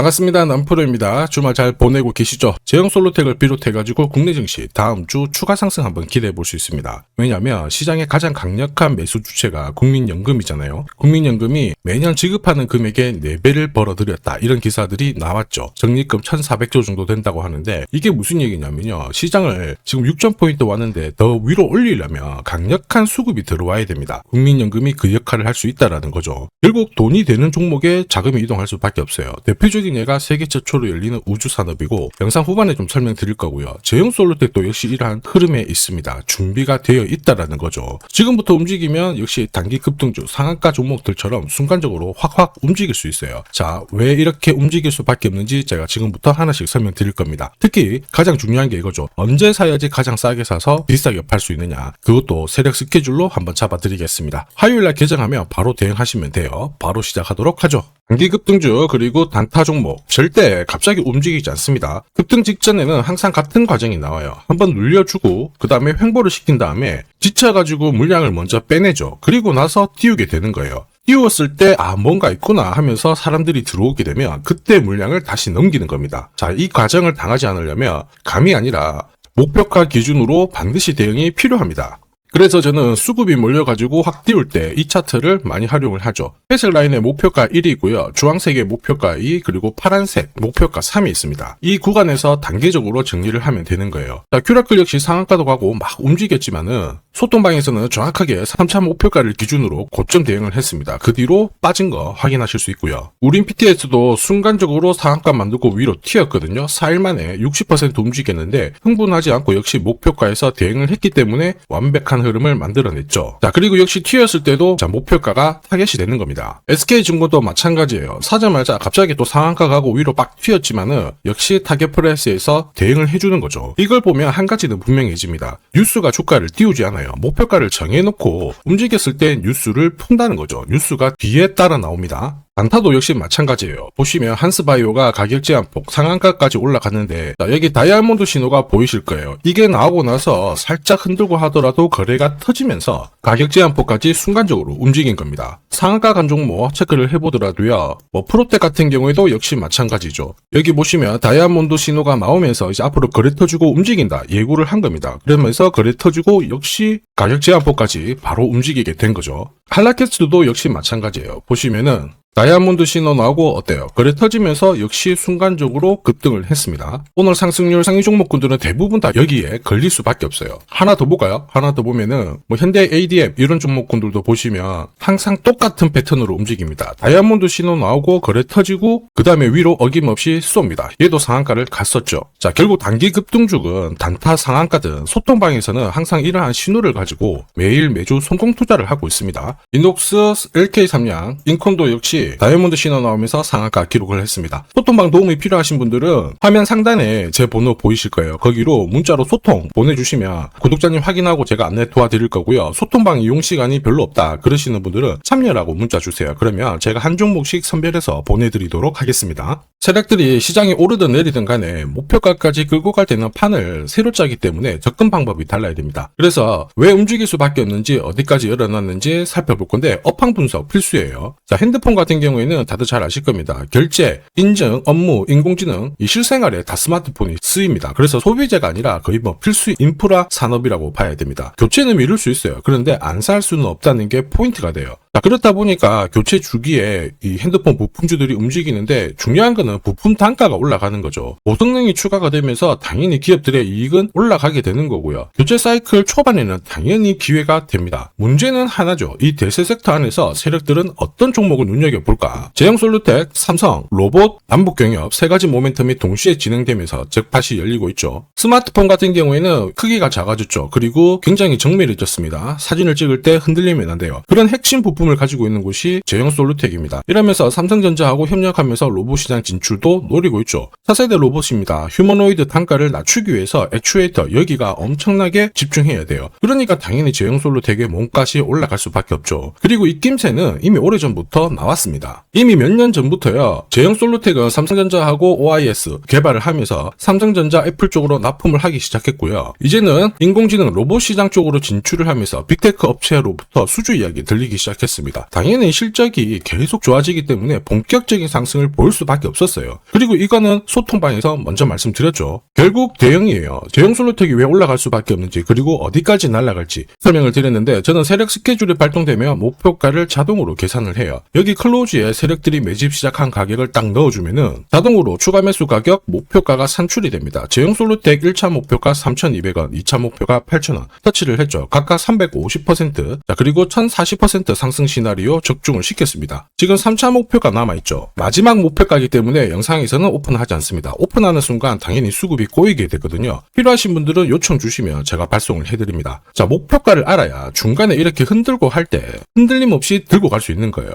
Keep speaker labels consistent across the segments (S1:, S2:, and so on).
S1: 반갑습니다. 남프로입니다. 주말 잘 보내고 계시죠? 제형 솔로텍을 비롯해가지고 국내 증시 다음 주 추가 상승 한번 기대해 볼 수 있습니다. 왜냐하면 시장의 가장 강력한 매수 주체가 국민연금이잖아요. 국민연금이 매년 지급하는 금액의 4배를 벌어들였다. 이런 기사들이 나왔죠. 적립금 1,400조 정도 된다고 하는데 이게 무슨 얘기냐면요. 시장을 지금 6,000포인트 왔는데 더 위로 올리려면 강력한 수급이 들어와야 됩니다. 국민연금이 그 역할을 할 수 있다라는 거죠. 결국 돈이 되는 종목에 자금이 이동할 수밖에 없어요. 대표적인 예가 세계 최초로 열리는 우주산업이고 영상 후반에 좀 설명드릴 거고요. 제형 솔로텍도 역시 이러한 흐름에 있습니다. 준비가 되어 있다라는 거죠. 지금부터 움직이면 역시 단기 급등주 상한가 종목들처럼 순간적으로 확확 움직일 수 있어요. 자, 왜 이렇게 움직일 수밖에 없는지 제가 지금부터 하나씩 설명드릴 겁니다. 특히 가장 중요한 게 이거죠. 언제 사야지 가장 싸게 사서 비싸게 팔 수 있느냐. 그것도 세력 스케줄로 한번 잡아드리겠습니다. 화요일날 개장하면 바로 대응하시면 돼요. 바로 시작하도록 하죠. 단기 급등주 그리고 단타 종목 절대 갑자기 움직이지 않습니다. 급등 직전에는 항상 같은 과정이 나와요. 한번 눌려주고 그 다음에 횡보를 시킨 다음에 지쳐가지고 물량을 먼저 빼내죠. 그리고 나서 띄우게 되는 거예요. 띄웠을 때 뭔가 있구나 하면서 사람들이 들어오게 되면 그때 물량을 다시 넘기는 겁니다. 자, 이 과정을 당하지 않으려면 감이 아니라 목표가 기준으로 반드시 대응이 필요합니다. 그래서 저는 수급이 몰려가지고 확 띄울 때 이 차트를 많이 활용을 하죠. 회색 라인의 목표가 1이고요. 주황색의 목표가 2, 그리고 파란색 목표가 3이 있습니다. 이 구간에서 단계적으로 정리를 하면 되는 거예요. 자, 큐라클 역시 상한가도 가고 막 움직였지만은 소통방에서는 정확하게 3차 목표가를 기준으로 고점 대응을 했습니다. 그 뒤로 빠진 거 확인하실 수 있고요. 우린 PTS도 순간적으로 상한가 만들고 위로 튀었거든요. 4일 만에 60% 움직였는데 흥분하지 않고 역시 목표가에서 대응을 했기 때문에 완벽한 흐름을 만들어냈죠. 자, 그리고 역시 튀었을 때도 목표가가 타겟이 되는 겁니다. SK증권도 마찬가지예요. 사자마자 갑자기 또 상한가 가고 위로 빡 튀었지만은 역시 타겟 프라이스에서 대응을 해주는 거죠. 이걸 보면 한 가지는 분명해집니다. 뉴스가 주가를 띄우지 않아요. 목표가를 정해놓고 움직였을 때 뉴스를 푼다는 거죠. 뉴스가 뒤에 따라 나옵니다. 단타도 역시 마찬가지예요. 보시면 한스바이오가 가격 제한폭 상한가까지 올라갔는데 자, 여기 다이아몬드 신호가 보이실 거예요. 이게 나오고 나서 살짝 흔들고 하더라도 거래가 터지면서 가격 제한폭까지 순간적으로 움직인 겁니다. 상한가 간 종목 체크를 해보더라도요. 프로텍 같은 경우에도 역시 마찬가지죠. 여기 보시면 다이아몬드 신호가 나오면서 이제 앞으로 거래 터지고 움직인다 예고를 한 겁니다. 그러면서 거래 터지고 역시 가격 제한폭까지 바로 움직이게 된 거죠. 한라캐스트도 역시 마찬가지예요. 보시면은 다이아몬드 신호 나오고 어때요? 거래 터지면서 역시 순간적으로 급등을 했습니다. 오늘 상승률 상위 종목군들은 대부분 다 여기에 걸릴 수밖에 없어요. 하나 더 볼까요? 하나 더 보면은 현대 ADM 이런 종목군들도 보시면 항상 똑같은 패턴으로 움직입니다. 다이아몬드 신호 나오고 거래 터지고 그 다음에 위로 어김없이 쏩니다. 얘도 상한가를 갔었죠. 자, 결국 단기 급등주은 단타 상한가든 소통방에서는 항상 이러한 신호를 가지고 매일 매주 성공 투자를 하고 있습니다. 이녹스, LK삼양, 인콘도 역시 다이아몬드 신호 나오면서 상한가 기록을 했습니다. 소통방 도움이 필요하신 분들은 화면 상단에 제 번호 보이실 거예요. 거기로 문자로 소통 보내주시면 구독자님 확인하고 제가 안내 도와드릴 거고요. 소통방 이용 시간이 별로 없다 그러시는 분들은 참여라고 문자 주세요. 그러면 제가 한 종목씩 선별해서 보내드리도록 하겠습니다. 세력들이 시장이 오르든 내리든 간에 목표가까지 끌고 갈 때는 판을 새로 짜기 때문에 접근 방법이 달라야 됩니다. 그래서 왜 움직일 수밖에 없는지 어디까지 열어놨는지 살펴볼 건데 업황 분석 필수예요. 자, 핸드폰 같은 경우에는 다들 잘 아실 겁니다. 결제, 인증, 업무, 인공지능 이 실생활에 다 스마트폰이 쓰입니다. 그래서 소비재가 아니라 거의 필수 인프라 산업이라고 봐야 됩니다. 교체는 미룰 수 있어요. 그런데 안 살 수는 없다는 게 포인트가 돼요. 자, 그렇다 보니까 교체 주기에 이 핸드폰 부품주들이 움직이는데 중요한 거는 부품 단가가 올라가는 거죠. 고성능이 추가가 되면서 당연히 기업들의 이익은 올라가게 되는 거고요. 교체 사이클 초반에는 당연히 기회가 됩니다. 문제는 하나죠. 이 대세 섹터 안에서 세력들은 어떤 종목을 눈여겨볼까? 제형 솔루텍, 삼성, 로봇, 남북경협 세 가지 모멘텀이 동시에 진행되면서 잭팟이 열리고 있죠. 스마트폰 같은 경우에는 크기가 작아졌죠. 그리고 굉장히 정밀해졌습니다. 사진을 찍을 때 흔들리면 안 돼요. 그런 핵심 부품 을 가지고 있는 곳이 제형 솔루텍입니다. 이러면서 삼성전자하고 협력하면서 로봇 시장 진출도 노리고 있죠. 차세대 로봇입니다. 휴머노이드 단가를 낮추기 위해서 액추에이터 여기가 엄청나게 집중해야 돼요. 그러니까 당연히 제형 솔루텍의 몸값이 올라갈 수밖에 없죠. 그리고 입김새는 이미 오래전부터 나왔습니다. 이미 몇 년 전부터요. 제형 솔루텍은 삼성전자하고 OIS 개발을 하면서 삼성전자 애플 쪽으로 납품을 하기 시작했고요. 이제는 인공지능 로봇 시장 쪽으로 진출을 하면서 빅테크 업체로부터 수주 이야기 들리기 시작했습니다. 있습니다. 당연히 실적이 계속 좋아지기 때문에 본격적인 상승을 보일 수밖에 없었어요. 그리고 이거는 소통방에서 먼저 말씀드렸죠. 결국 대형이에요. 대형 솔로텍이 왜 올라갈 수밖에 없는지, 그리고 어디까지 날아갈지 설명을 드렸는데, 저는 세력 스케줄이 발동되면 목표가를 자동으로 계산을 해요. 여기 클로즈에 세력들이 매집 시작한 가격을 딱 넣어주면은 자동으로 추가 매수 가격, 목표가가 산출이 됩니다. 제형 솔로텍 1차 목표가 3,200원, 2차 목표가 8,000원 터치를 했죠. 각각 350%, 자, 그리고 1,040% 상승 시나리오 적중을 시켰습니다. 지금 3차 목표가 남아있죠. 마지막 목표가이기 때문에 영상에서는 오픈하지 않습니다. 오픈하는 순간 당연히 수급이 꼬이게 되거든요. 필요하신 분들은 요청 주시면 제가 발송을 해드립니다. 자, 목표가를 알아야 중간에 이렇게 흔들고 할 때 흔들림 없이 들고 갈 수 있는 거예요.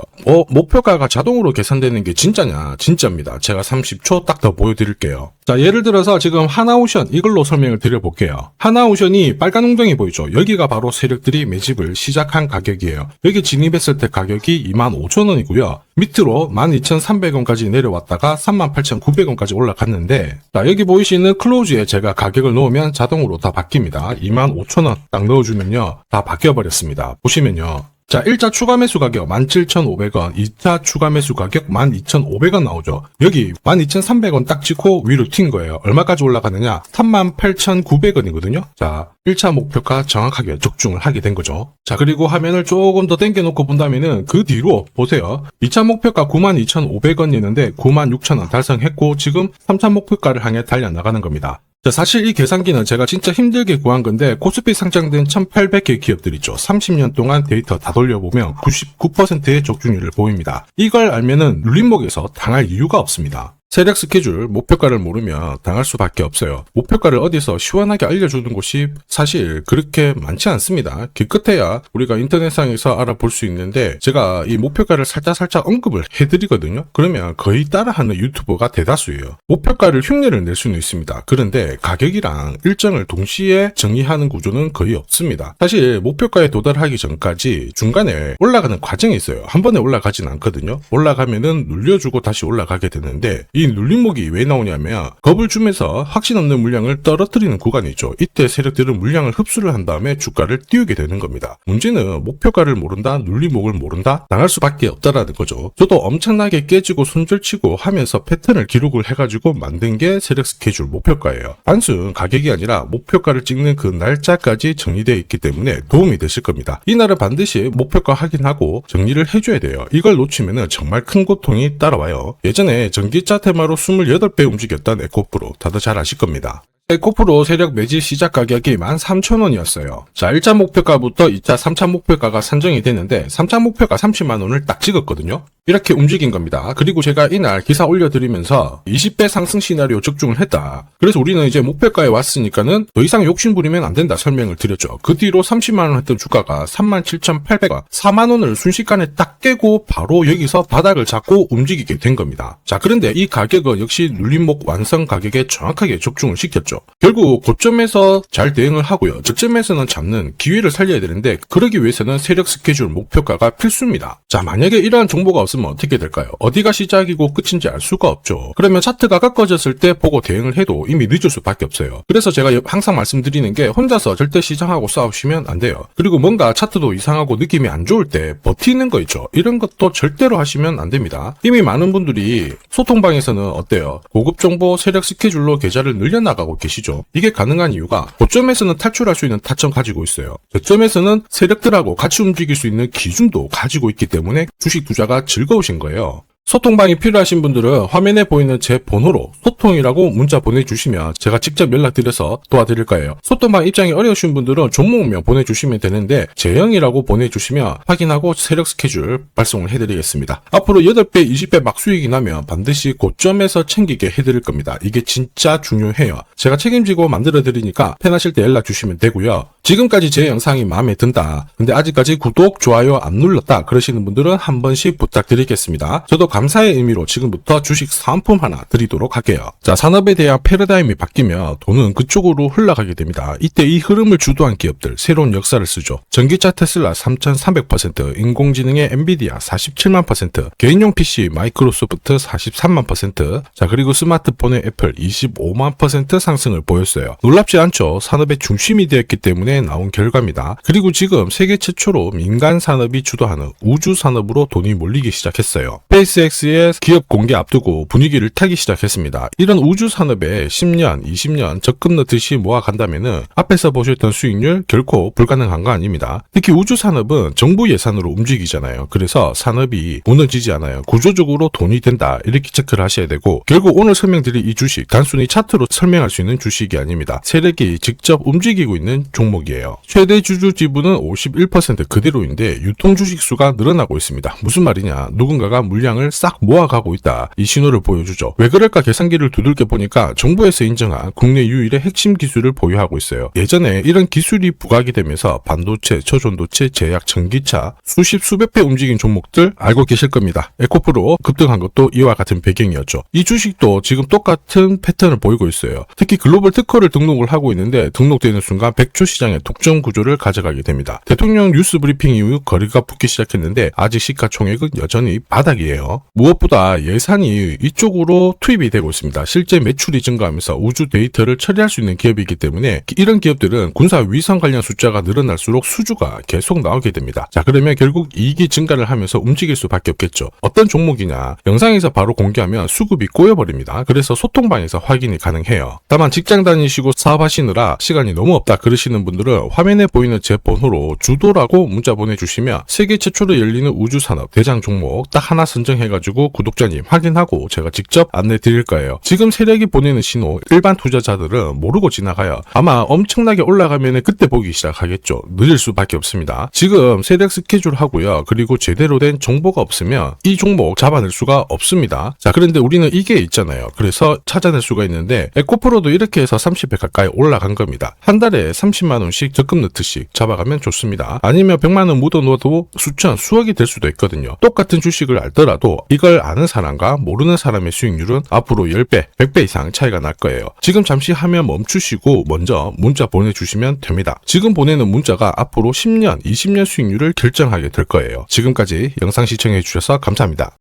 S1: 목표가가 자동으로 계산되는 게 진짜냐? 진짜입니다. 제가 30초 딱 더 보여드릴게요. 자, 예를 들어서 지금 하나오션 이걸로 설명을 드려볼게요. 하나오션이 빨간 웅덩이 보이죠? 여기가 바로 세력들이 매집을 시작한 가격이에요. 여기 진입했을 때 가격이 25,000원이고요. 밑으로 12,300원까지 내려왔다가 38,900원까지 올라갔는데, 자, 여기 보이시는 클로즈에 제가 가격을 넣으면 자동으로 다 바뀝니다. 25,000원 딱 넣어주면요, 다 바뀌어버렸습니다. 보시면요. 자, 1차 추가 매수 가격 17,500원, 2차 추가 매수 가격 12,500원 나오죠. 여기 12,300원 딱 찍고 위로 튄 거예요. 얼마까지 올라가느냐? 38,900원이거든요. 자, 1차 목표가 정확하게 적중을 하게 된 거죠. 자, 그리고 화면을 조금 더 당겨놓고 본다면은 그 뒤로 보세요. 2차 목표가 92,500원이었는데 96,000원 달성했고 지금 3차 목표가를 향해 달려나가는 겁니다. 자, 사실 이 계산기는 제가 진짜 힘들게 구한 건데 코스피 상장된 1800개 기업들 있죠. 30년 동안 데이터 다 돌려보면 99%의 적중률을 보입니다. 이걸 알면은 눌림목에서 당할 이유가 없습니다. 세력 스케줄, 목표가를 모르면 당할 수밖에 없어요. 목표가를 어디서 시원하게 알려주는 곳이 사실 그렇게 많지 않습니다. 기껏해야 우리가 인터넷상에서 알아볼 수 있는데 제가 이 목표가를 살짝 언급을 해드리거든요. 그러면 거의 따라하는 유튜버가 대다수예요. 목표가를 흉내를 낼 수는 있습니다. 그런데 가격이랑 일정을 동시에 정의하는 구조는 거의 없습니다. 사실 목표가에 도달하기 전까지 중간에 올라가는 과정이 있어요. 한 번에 올라가진 않거든요. 올라가면은 눌려주고 다시 올라가게 되는데 이 눌림목이 왜 나오냐면 겁을 주면서 확신 없는 물량을 떨어뜨리는 구간이 있죠. 이때 세력들은 물량을 흡수를 한 다음에 주가를 띄우게 되는 겁니다. 문제는 목표가를 모른다, 눌림목을 모른다, 당할 수밖에 없다라는 거죠. 저도 엄청나게 깨지고 손절치고 하면서 패턴을 기록을 해가지고 만든 게 세력 스케줄 목표가예요. 단순 가격이 아니라 목표가를 찍는 그 날짜까지 정리되어 있기 때문에 도움이 되실 겁니다. 이날은 반드시 목표가 확인하고 정리를 해줘야 돼요. 이걸 놓치면 정말 큰 고통이 따라와요. 예전에 전기차 테마로 28배 움직였던 에코프로 다들 잘 아실 겁니다. 에코프로 세력 매집 시작 가격이 13,000원이었어요. 자, 1차 목표가부터 2차, 3차 목표가가 산정이 됐는데 3차 목표가 30만원을 딱 찍었거든요. 이렇게 움직인 겁니다. 그리고 제가 이날 기사 올려드리면서 20배 상승 시나리오 적중을 했다. 그래서 우리는 이제 목표가에 왔으니까는 더 이상 욕심부리면 안 된다 설명을 드렸죠. 그 뒤로 30만원 했던 주가가 37,800원, 4만원을 순식간에 딱 깨고 바로 여기서 바닥을 잡고 움직이게 된 겁니다. 자, 그런데 이 가격은 역시 눌림목 완성 가격에 정확하게 적중을 시켰죠. 결국 고점에서 잘 대응을 하고요. 저점에서는 잡는 기회를 살려야 되는데 그러기 위해서는 세력 스케줄 목표가가 필수입니다. 자, 만약에 이러한 정보가 없으면 어떻게 될까요? 어디가 시작이고 끝인지 알 수가 없죠. 그러면 차트가 꺾어졌을 때 보고 대응을 해도 이미 늦을 수밖에 없어요. 그래서 제가 항상 말씀드리는 게 혼자서 절대 시장하고 싸우시면 안 돼요. 그리고 뭔가 차트도 이상하고 느낌이 안 좋을 때 버티는 거 있죠. 이런 것도 절대로 하시면 안 됩니다. 이미 많은 분들이 소통방에서는 어때요? 고급 정보 세력 스케줄로 계좌를 늘려나가고 계시죠. 이게 가능한 이유가 고점에서는 탈출할 수 있는 타점 가지고 있어요. 저점에서는 세력들하고 같이 움직일 수 있는 기준도 가지고 있기 때문에 주식 투자가 즐거우신 거예요. 소통방이 필요하신 분들은 화면에 보이는 제 번호로 소통이라고 문자 보내주시면 제가 직접 연락드려서 도와드릴 거예요. 소통방 입장이 어려우신 분들은 종목명 보내주시면 되는데 제형이라고 보내주시면 확인하고 세력 스케줄 발송을 해드리겠습니다. 앞으로 8배, 20배 막 수익이 나면 반드시 고점에서 챙기게 해드릴 겁니다. 이게 진짜 중요해요. 제가 책임지고 만들어드리니까 편하실 때 연락주시면 되고요. 지금까지 제 영상이 마음에 든다. 근데 아직까지 구독, 좋아요 안 눌렀다. 그러시는 분들은 한 번씩 부탁드리겠습니다. 저도 감사의 의미로 지금부터 주식 사은품 하나 드리도록 할게요. 자, 산업에 대한 패러다임이 바뀌면 돈은 그쪽으로 흘러가게 됩니다. 이때 이 흐름을 주도한 기업들 새로운 역사를 쓰죠. 전기차 테슬라 3,300%, 인공지능의 엔비디아 47만 %, 개인용 PC 마이크로소프트 43만 %, 자 그리고 스마트폰의 애플 25만 % 상승을 보였어요. 놀랍지 않죠? 산업의 중심이 되었기 때문에 나온 결과입니다. 그리고 지금 세계 최초로 민간 산업이 주도하는 우주 산업으로 돈이 몰리기 시작했어요. 스페이스X의 기업 공개 앞두고 분위기를 타기 시작했습니다. 이런 우주 산업에 10년, 20년 적금 넣듯이 모아간다면은 앞에서 보셨던 수익률 결코 불가능한 거 아닙니다. 특히 우주 산업은 정부 예산으로 움직이잖아요. 그래서 산업이 무너지지 않아요. 구조적으로 돈이 된다 이렇게 체크를 하셔야 되고, 결국 오늘 설명드릴 이 주식 단순히 차트로 설명할 수 있는 주식이 아닙니다. 세력이 직접 움직이고 있는 종목이에요. 최대 주주 지분은 51% 그대로인데 유통 주식 수가 늘어나고 있습니다. 무슨 말이냐, 누군가가 물량을 싹 모아가고 있다, 이 신호를 보여주죠. 왜 그럴까 계산기를 두들겨 보니까 정부에서 인정한 국내 유일의 핵심 기술을 보유하고 있어요. 예전에 이런 기술이 부각이 되면서 반도체, 저전도체, 제약, 전기차 수십 수백 배 움직인 종목들 알고 계실 겁니다. 에코프로 급등한 것도 이와 같은 배경이었죠. 이 주식도 지금 똑같은 패턴을 보이고 있어요. 특히 글로벌 특허를 등록을 하고 있는데 등록되는 순간 100조 시장의 독점 구조를 가져가게 됩니다. 대통령 뉴스 브리핑 이후 거리가 붙기 시작했는데 아직 시가총액은 여전히 바닥이에요. 무엇보다 예산이 이쪽으로 투입이 되고 있습니다. 실제 매출이 증가하면서 우주 데이터를 처리할 수 있는 기업이기 때문에 이런 기업들은 군사 위성 관련 숫자가 늘어날수록 수주가 계속 나오게 됩니다. 자, 그러면 결국 이익이 증가를 하면서 움직일 수밖에 없겠죠. 어떤 종목이냐, 영상에서 바로 공개하면 수급이 꼬여버립니다. 그래서 소통방에서 확인이 가능해요. 다만 직장 다니시고 사업하시느라 시간이 너무 없다 그러시는 분들은 화면에 보이는 제 번호로 주도라고 문자 보내주시면 세계 최초로 열리는 우주산업 대장 종목 딱 하나 선정해가지고 구독자님 확인하고 제가 직접 안내 드릴 거예요. 지금 세력이 보내는 신호 일반 투자자들은 모르고 지나가요. 아마 엄청나게 올라가면 그때 보기 시작하겠죠. 늦을 수밖에 없습니다. 지금 세력 스케줄 하고요. 그리고 제대로 된 정보가 없으면 이 종목 잡아낼 수가 없습니다. 자, 그런데 우리는 이게 있잖아요. 그래서 찾아낼 수가 있는데 에코프로도 이렇게 해서 30배 가까이 올라간 겁니다. 한 달에 30만 원씩 적금 넣듯이 잡아가면 좋습니다. 아니면 100만 원 묻어놓아도 수천, 수억이 될 수도 있거든요. 똑같은 주식을 알더라도 이걸 아는 사람과 모르는 사람의 수익률은 앞으로 10배, 100배 이상 차이가 날 거예요. 지금 잠시 화면 멈추시고 먼저 문자 보내주시면 됩니다. 지금 보내는 문자가 앞으로 10년, 20년 수익률을 결정하게 될 거예요. 지금까지 영상 시청해 주셔서 감사합니다.